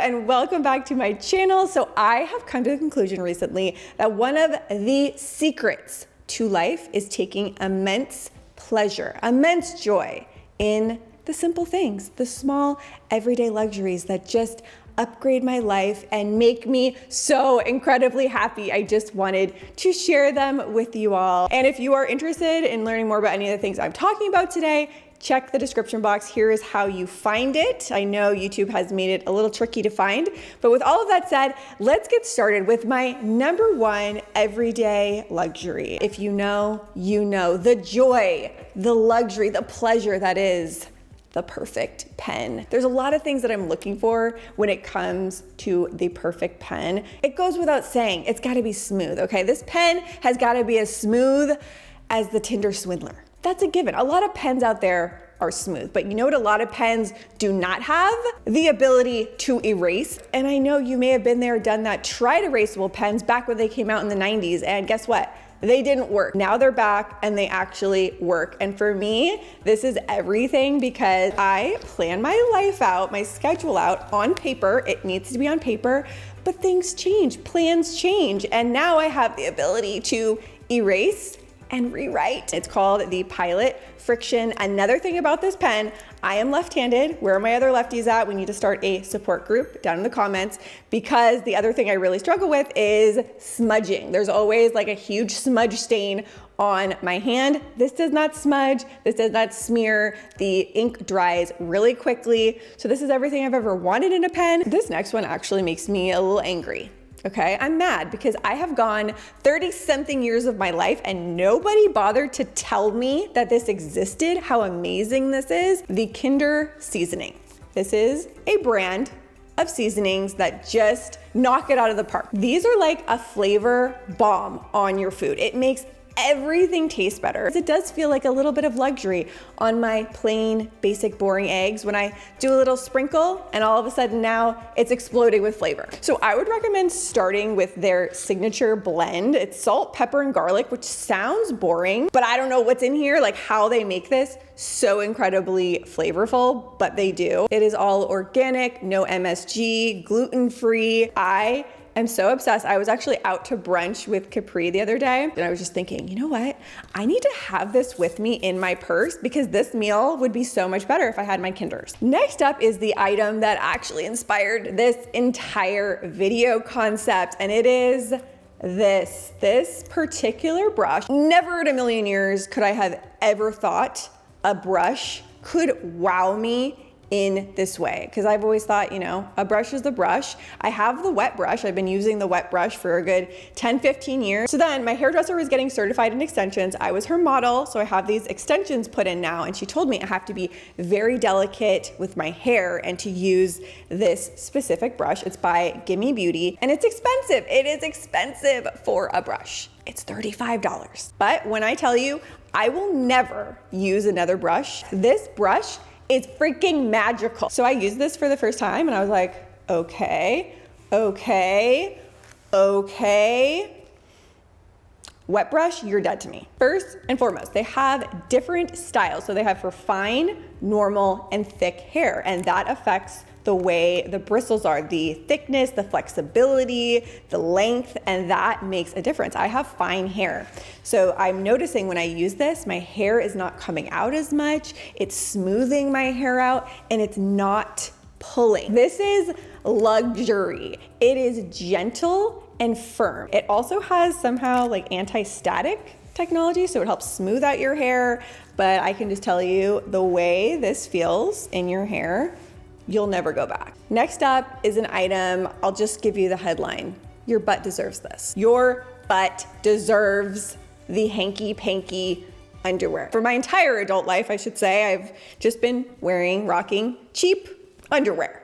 and welcome back to my channel. So I have come to the conclusion recently that one of the secrets to life is taking immense pleasure, immense joy in the simple things, the small everyday luxuries that just upgrade my life and make me so incredibly happy. I just wanted to share them with you all. And if you are interested in learning more about any of the things I'm talking about today, check the description box. Here is how you find it. I know YouTube has made it a little tricky to find, but with all of that said, let's get started with my number one everyday luxury. If you know, you know the joy, the luxury, the pleasure that is the perfect pen. There's a lot of things that I'm looking for when it comes to the perfect pen. It goes without saying, it's gotta be smooth, okay? This pen has gotta be as smooth as the Tinder swindler. That's a given. A lot of pens out there are smooth, but you know what a lot of pens do not have? The ability to erase. And I know you may have been there, done that, tried erasable pens back when they came out in the 90s, and guess what? They didn't work. Now they're back and they actually work. And for me, this is everything because I plan my life out, my schedule out on paper. It needs to be on paper, but things change, plans change. And now I have the ability to erase and rewrite. It's called the Pilot Friction. Another thing about this pen, I am left-handed. Where are my other lefties at? We need to start a support group down in the comments, because the other thing I really struggle with is smudging. There's always like a huge smudge stain on my hand. This does not smudge, this does not smear. The ink dries really quickly. So this is everything I've ever wanted in a pen. This next one actually makes me a little angry. Okay, I'm mad because I have gone 30-something years of my life and nobody bothered to tell me that this existed, how amazing this is. The Kinder seasoning. This is a brand of seasonings that just knock it out of the park. These are like a flavor bomb on your food. It makes everything tastes better. It does feel like a little bit of luxury on my plain, basic, boring eggs when I do a little sprinkle and all of a sudden now it's exploding with flavor. So I would recommend starting with their signature blend. It's salt, pepper, and garlic, which sounds boring, but I don't know what's in here, like how they make this so incredibly flavorful, but they do. It is all organic, no MSG, gluten-free. I'm so obsessed. I was actually out to brunch with Capri the other day, and I was just thinking, you know what? I need to have this with me in my purse because this meal would be so much better if I had my Kinders. Next up is the item that actually inspired this entire video concept, and it is this particular brush. Never in a million years could I have ever thought a brush could wow me in this way, because I've always thought, you know, a brush is the brush. I have the wet brush. I've been using the wet brush for a good 10, 15 years. So then my hairdresser was getting certified in extensions. I was her model, so I have these extensions put in now, and she told me I have to be very delicate with my hair and to use this specific brush. It's by Gimme Beauty, and it's expensive. It is expensive for a brush. It's $35. But when I tell you, I will never use another brush. This brush is freaking magical. So I used this for the first time and I was like, okay. Wet brush, you're dead to me. First and foremost, they have different styles. So they have for fine, normal, and thick hair, and that affects the way the bristles are, the thickness, the flexibility, the length, and that makes a difference. I have fine hair. So I'm noticing when I use this, my hair is not coming out as much, it's smoothing my hair out, and it's not pulling. This is luxury. It is gentle and firm. It also has somehow like anti-static technology, so it helps smooth out your hair, but I can just tell you the way this feels in your hair, you'll never go back. Next up is an item, I'll just give you the headline. Your butt deserves this. Your butt deserves the hanky-panky underwear. For my entire adult life, I should say, I've just been rocking cheap underwear.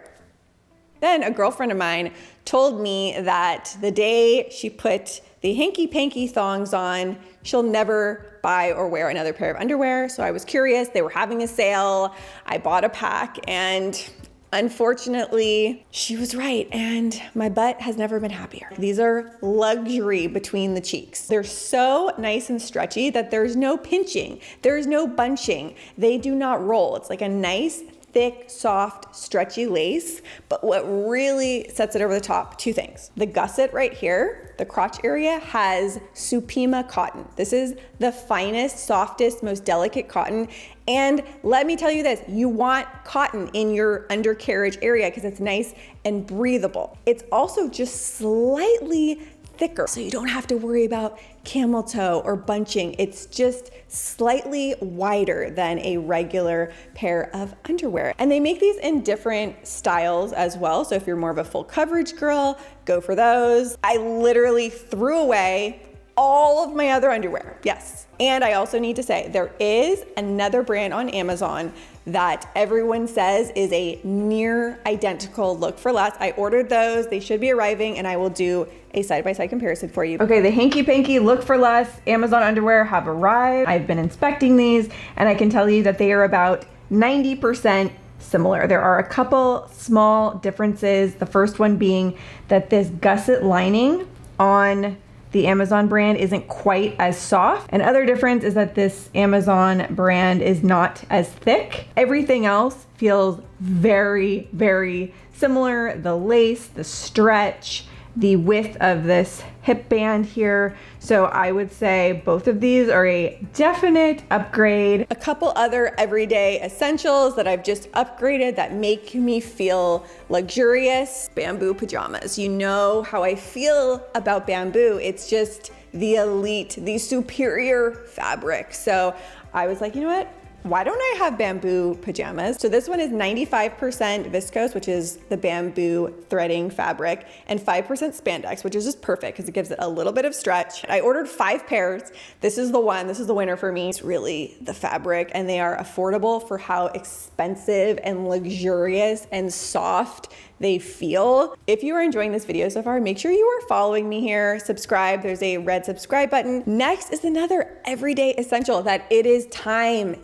Then a girlfriend of mine told me that the day she put the hanky-panky thongs on, she'll never buy or wear another pair of underwear. So I was curious, they were having a sale. I bought a pack, and unfortunately, she was right, and my butt has never been happier. These are luxury between the cheeks. They're so nice and stretchy that there's no pinching, there's no bunching. They do not roll. It's like a nice, thick, soft, stretchy lace. But what really sets it over the top, two things. The gusset right here, the crotch area, has Supima cotton. This is the finest, softest, most delicate cotton. And let me tell you this, you want cotton in your undercarriage area because it's nice and breathable. It's also just slightly thicker, so you don't have to worry about camel toe or bunching. It's just slightly wider than a regular pair of underwear. And they make these in different styles as well. So if you're more of a full coverage girl, go for those. I literally threw away all of my other underwear. Yes. And I also need to say, there is another brand on Amazon that everyone says is a near identical look for less. I ordered those. They should be arriving, and I will do a side-by-side comparison for you. Okay, the hanky panky look for less Amazon underwear have arrived. I've been inspecting these, and I can tell you that they are about 90% similar. There are a couple small differences. The first one being that this gusset lining on the Amazon brand isn't quite as soft. Another difference is that this Amazon brand is not as thick. Everything else feels very, very similar. The lace, the stretch, the width of this hip band here. So I would say both of these are a definite upgrade. A couple other everyday essentials that I've just upgraded that make me feel luxurious. Bamboo pajamas. You know how I feel about bamboo. It's just the elite, the superior fabric. So I was like, you know what? Why don't I have bamboo pajamas? So this one is 95% viscose, which is the bamboo threading fabric, and 5% spandex, which is just perfect because it gives it a little bit of stretch. I ordered 5 pairs. This is the one, this is the winner for me. It's really the fabric, and they are affordable for how expensive and luxurious and soft they feel. If you are enjoying this video so far, make sure you are following me here, subscribe. There's a red subscribe button. Next is another everyday essential that it is time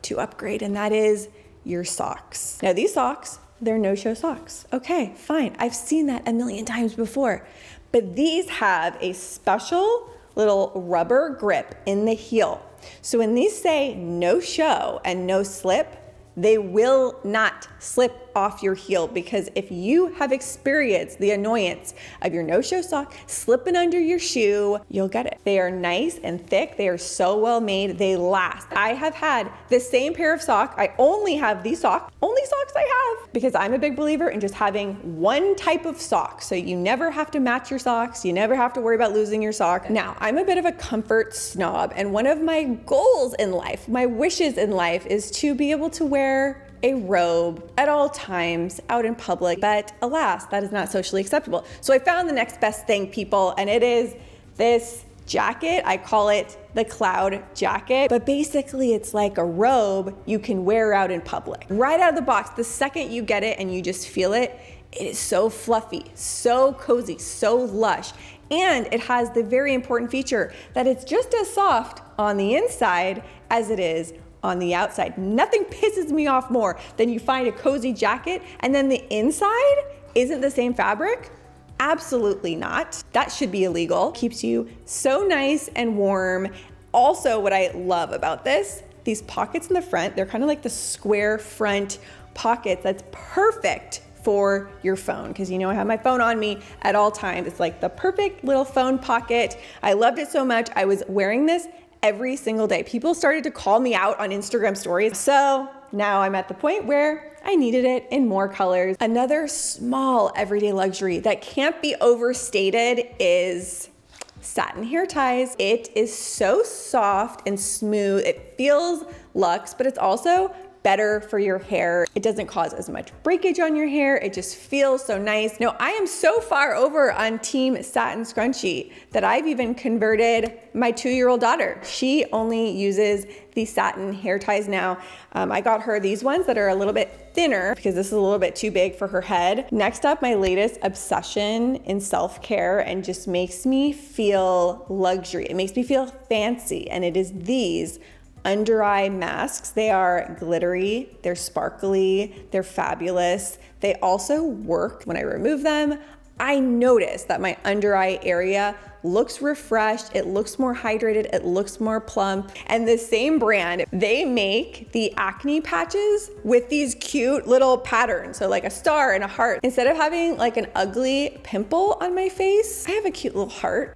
to upgrade, and that is your socks. Now these socks, they're no-show socks. Okay, fine. I've seen that a million times before, but these have a special little rubber grip in the heel. So when these say no show and no slip, they will not slip off your heel, because if you have experienced the annoyance of your no-show sock slipping under your shoe, you'll get it. They are nice and thick. They are so well made. They last. I have had the same pair of socks. I only have these socks, only socks I have, because I'm a big believer in just having one type of sock. So you never have to match your socks. You never have to worry about losing your sock. Now, I'm a bit of a comfort snob, and one of my goals in life, my wishes in life, is to be able to wear a robe at all times out in public, but alas, that is not socially acceptable. So I found the next best thing, people, and it is this jacket. I call it the cloud jacket, but basically it's like a robe you can wear out in public. Right out of the box, the second you get it and you just feel it, it is so fluffy, so cozy, so lush. And it has the very important feature that it's just as soft on the inside as it is on the outside. Nothing pisses me off more than you find a cozy jacket and then the inside isn't the same fabric. Absolutely not. That should be illegal. Keeps you so nice and warm. Also, what I love about this, these pockets in the front, they're kind of like the square front pockets. That's perfect for your phone, because you know I have my phone on me at all times. It's like the perfect little phone pocket. I loved it so much. I was wearing this every single day. People started to call me out on Instagram stories. So now I'm at the point where I needed it in more colors. Another small everyday luxury that can't be overstated is satin hair ties. It is so soft and smooth. It feels luxe, but it's also better for your hair. It doesn't cause as much breakage on your hair. It just feels so nice. Now, I am so far over on Team Satin Scrunchie that I've even converted my 2-year-old daughter. She only uses the satin hair ties now. I got her these ones that are a little bit thinner because this is a little bit too big for her head. Next up, my latest obsession in self-care and just makes me feel luxury. It makes me feel fancy, and it is these under eye masks. They are glittery, they're sparkly, they're fabulous. They also work when I remove them. I notice that my under eye area looks refreshed, it looks more hydrated, it looks more plump. And the same brand, they make the acne patches with these cute little patterns. So like a star and a heart. Instead of having like an ugly pimple on my face, I have a cute little heart.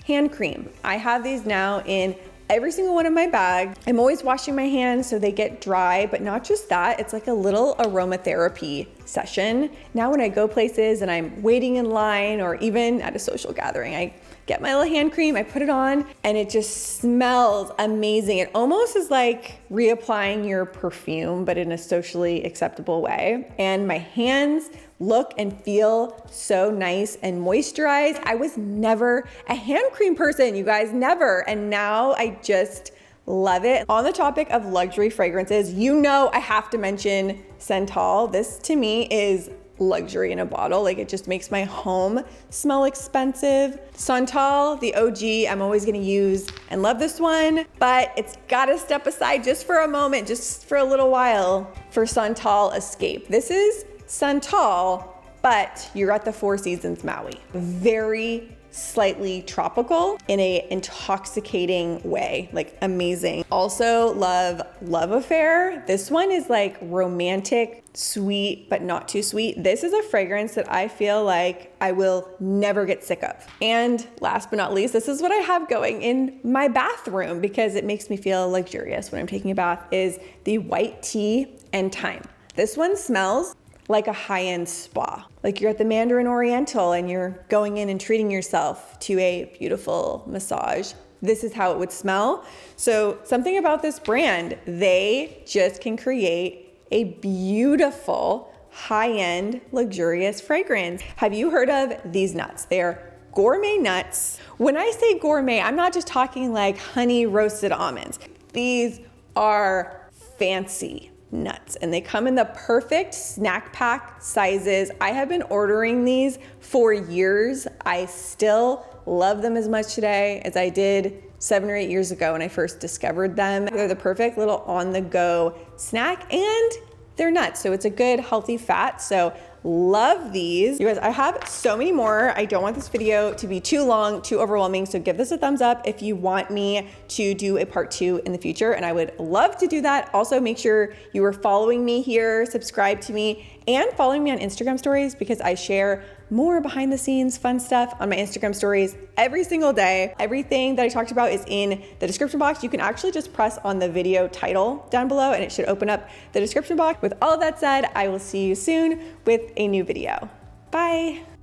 Hand cream. I have these now in every single one of my bags. I'm always washing my hands so they get dry, but not just that, it's like a little aromatherapy session. Now when I go places and I'm waiting in line or even at a social gathering, I get my little hand cream, I put it on, and it just smells amazing. It almost is like reapplying your perfume, but in a socially acceptable way. And my hands look and feel so nice and moisturized. I was never a hand cream person, you guys, never. And now I just love it. On the topic of luxury fragrances, you know I have to mention Santal. This to me is luxury in a bottle. Like, it just makes my home smell expensive. Santal, the OG, I'm always gonna use and love this one, but it's gotta step aside just for a moment, just for a little while, for Santal Escape. This is Santal, but you're at the Four Seasons Maui. Very slightly tropical in a intoxicating way, like amazing. Also love Love Affair. This one is like romantic, sweet, but not too sweet. This is a fragrance that I feel like I will never get sick of. And last but not least, this is what I have going in my bathroom because it makes me feel luxurious when I'm taking a bath, is the white tea and thyme. This one smells like a high-end spa. Like you're at the Mandarin Oriental and you're going in and treating yourself to a beautiful massage. This is how it would smell. So something about this brand, they just can create a beautiful, high-end, luxurious fragrance. Have you heard of these nuts? They're gourmet nuts. When I say gourmet, I'm not just talking like honey roasted almonds. These are fancy nuts, and they come in the perfect snack pack sizes. I have been ordering these for years. I still love them as much today as I did 7 or 8 years ago when I first discovered them. They're the perfect little on-the-go snack, and they're nuts, so it's a good healthy fat. So love these. You guys, I have so many more. I don't want this video to be too long, too overwhelming, so give this a thumbs up if you want me to do a part 2 in the future, and I would love to do that. Also, make sure you are following me here, subscribe to me, and following me on Instagram stories because I share more behind the scenes fun stuff on my Instagram stories every single day. Everything that I talked about is in the description box. You can actually just press on the video title down below and it should open up the description box. With all of that said, I will see you soon with a new video. Bye.